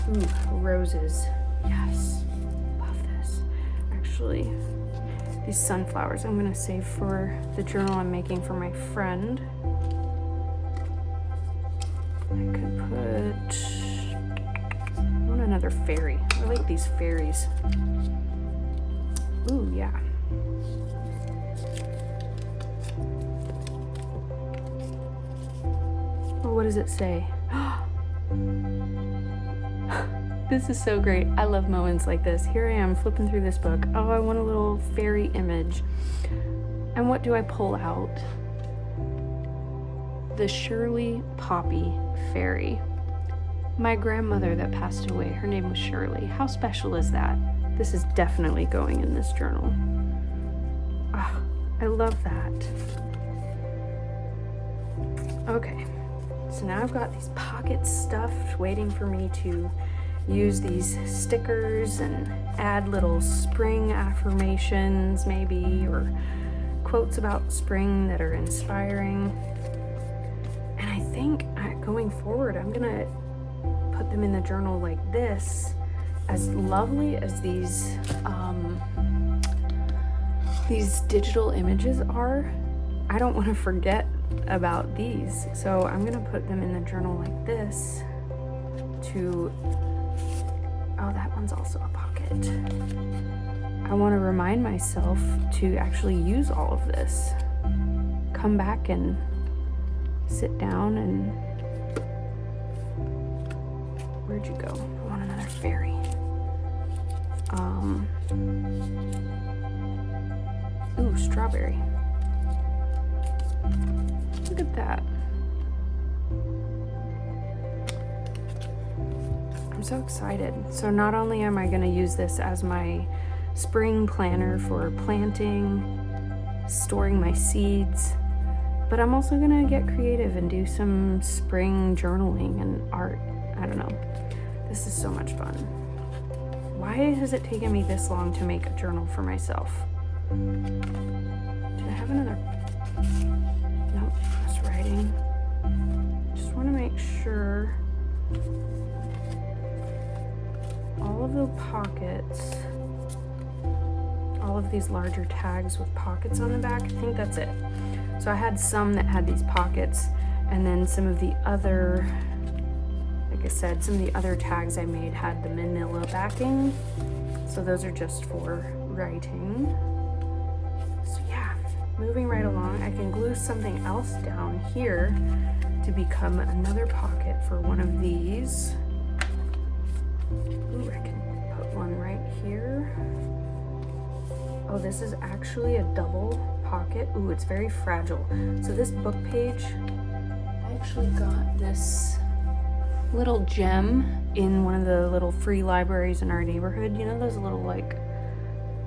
Ooh, roses. Yes, love this. Actually, these sunflowers I'm gonna save for the journal I'm making for my friend. I could put, I want another fairy. I like these fairies. Ooh, yeah. Oh, what does it say? This is so great. I love moments like this. Here I am flipping through this book. Oh, I want a little fairy image. And what do I pull out? The Shirley Poppy Fairy. My grandmother that passed away, her name was Shirley. How special is that? This is definitely going in this journal. Ah, I love that. Okay, so now I've got these pockets stuffed, waiting for me to use these stickers and add little spring affirmations maybe, or quotes about spring that are inspiring. And I think going forward, I'm gonna put them in the journal like this. As lovely as these digital images are, I don't want to forget about these. So I'm gonna put them in the journal like this to, oh, that one's also a pocket. I want to remind myself to actually use all of this. Come back and sit down and, where'd you go? I want another fairy. Ooh, strawberry. Look at that. I'm so excited. So not only am I going to use this as my spring planner for planting, storing my seeds, but I'm also going to get creative and do some spring journaling and art. I don't know. This is so much fun. Why has it taken me this long to make a journal for myself? Do I have another? Nope, just writing. Just want to make sure all of the pockets, all of these larger tags with pockets on the back, I think that's it. So I had some that had these pockets, and then some of the other, like I said, some of the other tags I made had the manila backing. So those are just for writing. So yeah, moving right along, I can glue something else down here to become another pocket for one of these. Ooh, I can put one right here. Oh, this is actually a double pocket. Ooh, it's very fragile. So this book page, I actually got this little gem in one of the little free libraries in our neighborhood. You know those little like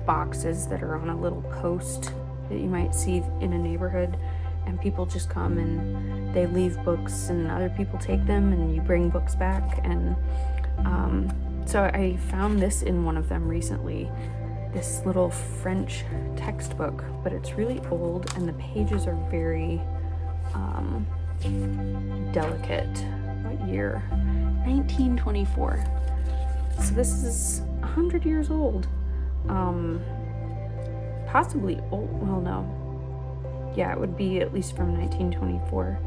boxes that are on a little post that you might see in a neighborhood, and people just come and they leave books and other people take them and you bring books back. And so I found this in one of them recently, this little French textbook, but it's really old and the pages are very delicate. What year? 1924. So this is 100 years old. Possibly old, well no. Yeah, it would be at least from 1924.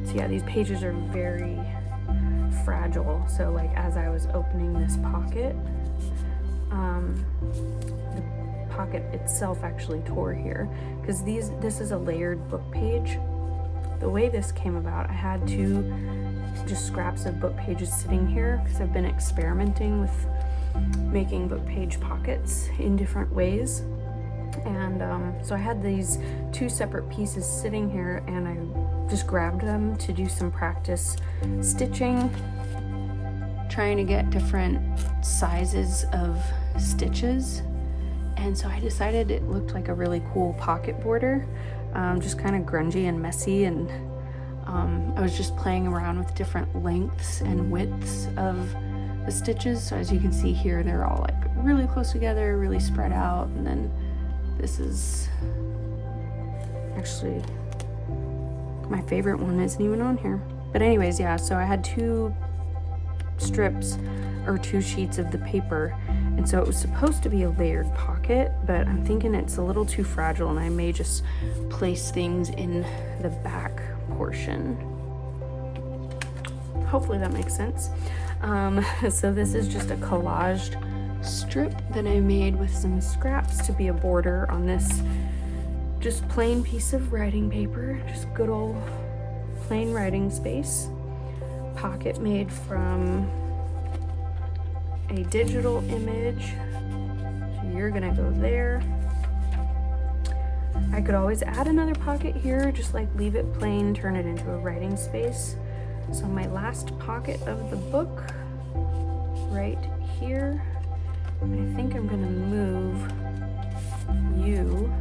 So yeah, these pages are very fragile. So like as I was opening this pocket, the pocket itself actually tore here, because this is a layered book page. The way this came about, I had two just scraps of book pages sitting here because I've been experimenting with making book page pockets in different ways. And so I had these two separate pieces sitting here, and I just grabbed them to do some practice stitching, trying to get different sizes of stitches. And so I decided it looked like a really cool pocket border, just kind of grungy and messy. And I was just playing around with different lengths and widths of the stitches. So as you can see here, they're all like really close together, really spread out. And then this is actually my favorite one, isn't even on here. But anyways, yeah, so I had two strips or two sheets of the paper, and so it was supposed to be a layered pocket, but I'm thinking it's a little too fragile and I may just place things in the back portion. Hopefully that makes sense. So this is just a collaged strip that I made with some scraps to be a border on this just plain piece of writing paper, just good old plain writing space. Pocket made from a digital image, so you're gonna go there. I could always add another pocket here, just like leave it plain, turn it into a writing space. So my last pocket of the book right here, I think I'm gonna move you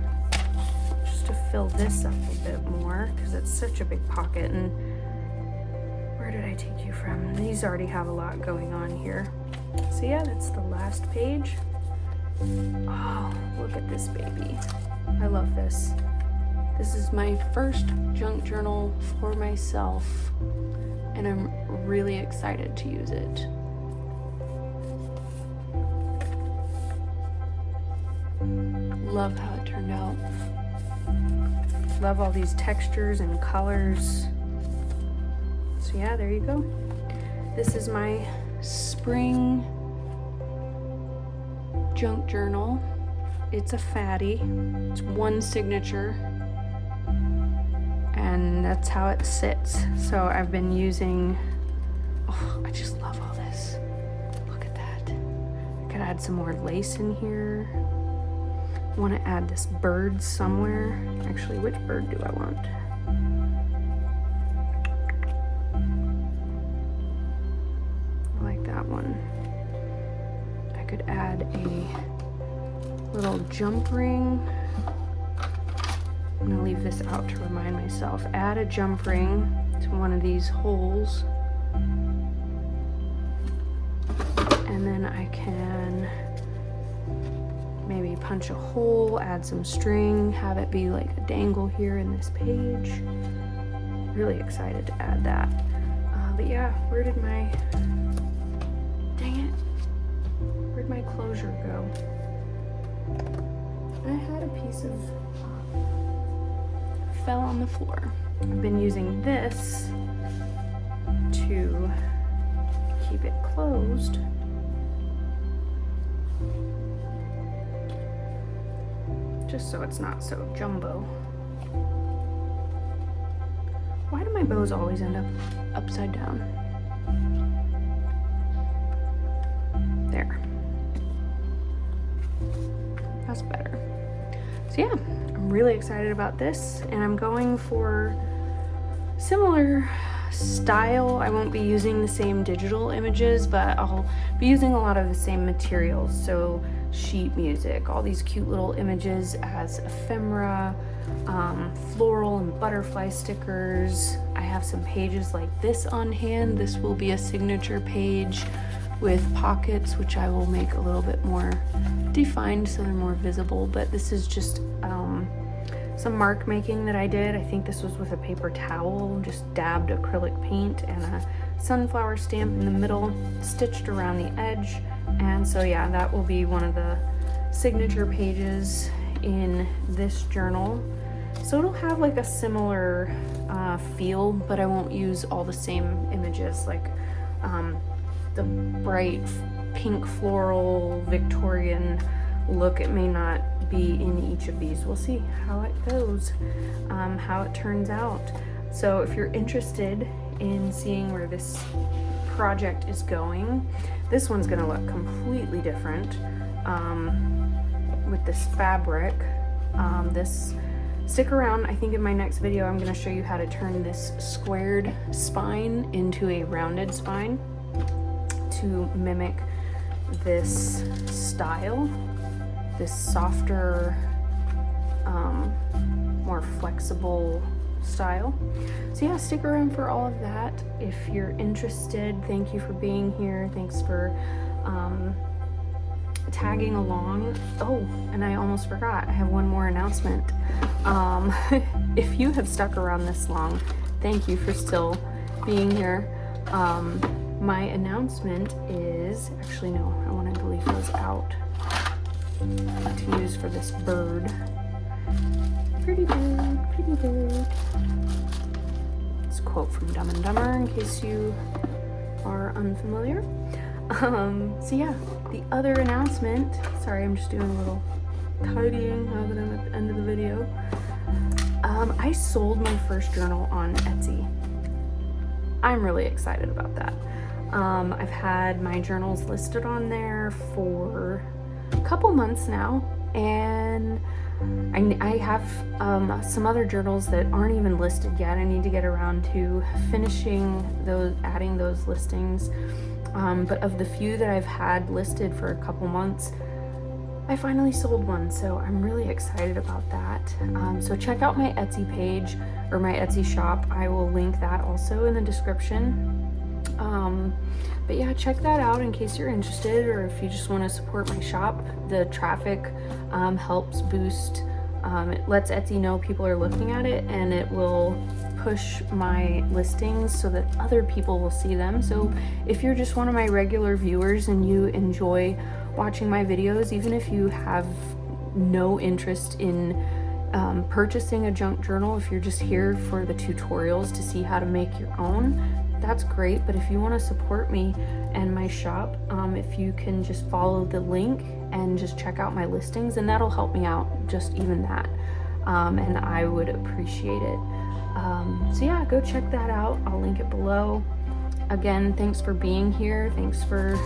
just to fill this up a bit more because it's such a big pocket. And where did I take you from? These already have a lot going on here. So yeah, that's the last page. Oh, look at this baby. I love this. This is my first junk journal for myself, and I'm really excited to use it. Love how it turned out. Love all these textures and colors. So yeah, there you go. This is my spring junk journal. It's a fatty. It's one signature. And that's how it sits. So I've been using, oh, I just love all this. Look at that. I could add some more lace in here. I want to add this bird somewhere. Actually, which bird do I want? I like that one. I could add a little jump ring. I'm gonna leave this out to remind myself. Add a jump ring to one of these holes. And then I can maybe punch a hole, add some string, have it be like a dangle here in this page. Really excited to add that. But yeah, where did my, dang it, where'd my closure go? I had a piece of, fell on the floor. I've been using this to keep it closed. Just so it's not so jumbo. Why do my bows always end up upside down? There. That's better. So yeah, I'm really excited about this, and I'm going for similar style. I won't be using the same digital images, but I'll be using a lot of the same materials. So sheet music, all these cute little images as ephemera, floral and butterfly stickers. I have some pages like this on hand. This will be a signature page with pockets, which I will make a little bit more defined so they're more visible, but this is just some mark making that I did. I think this was with a paper towel, just dabbed acrylic paint and a sunflower stamp in the middle, stitched around the edge. And so yeah, that will be one of the signature pages in this journal. So it'll have like a similar feel, but I won't use all the same images, like the bright pink floral Victorian look. It may not be in each of these. We'll see how it goes, how it turns out. So if you're interested in seeing where this project is going, this one's gonna look completely different with this fabric. Stick around. I think in my next video I'm gonna show you how to turn this squared spine into a rounded spine to mimic this style, this softer, more flexible style. So yeah, stick around for all of that if you're interested. Thank you for being here. Thanks for tagging along. Oh, and I almost forgot, I have one more announcement. If you have stuck around this long, thank you for still being here. My announcement is, actually no, I wanted to leave those out to use for this bird. Pretty bird, pretty bird. It's a quote from Dumb and Dumber in case you are unfamiliar. So yeah, the other announcement, sorry, I'm just doing a little tidying now that I'm at the end of the video. I sold my first journal on Etsy. I'm really excited about that. I've had my journals listed on there for a couple months now, and I have some other journals that aren't even listed yet. I need to get around to finishing those, adding those listings. But of the few that I've had listed for a couple months, I finally sold one, so I'm really excited about that. So check out my Etsy page or my Etsy shop. I will link that also in the description. But yeah, check that out in case you're interested, or if you just want to support my shop. The traffic helps boost, it lets Etsy know people are looking at it, and it will push my listings so that other people will see them. So if you're just one of my regular viewers and you enjoy watching my videos, even if you have no interest in purchasing a junk journal, if you're just here for the tutorials to see how to make your own, that's great. But if you want to support me and my shop, if you can just follow the link and just check out my listings, and that'll help me out, just even that, and I would appreciate it. So yeah, go check that out. I'll link it below. Again, thanks for being here. Thanks for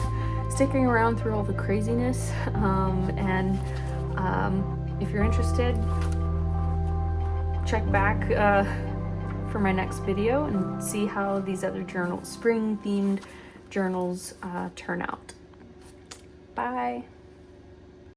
sticking around through all the craziness. And if you're interested, check back for my next video and see how these other journals, spring themed journals, turn out. Bye.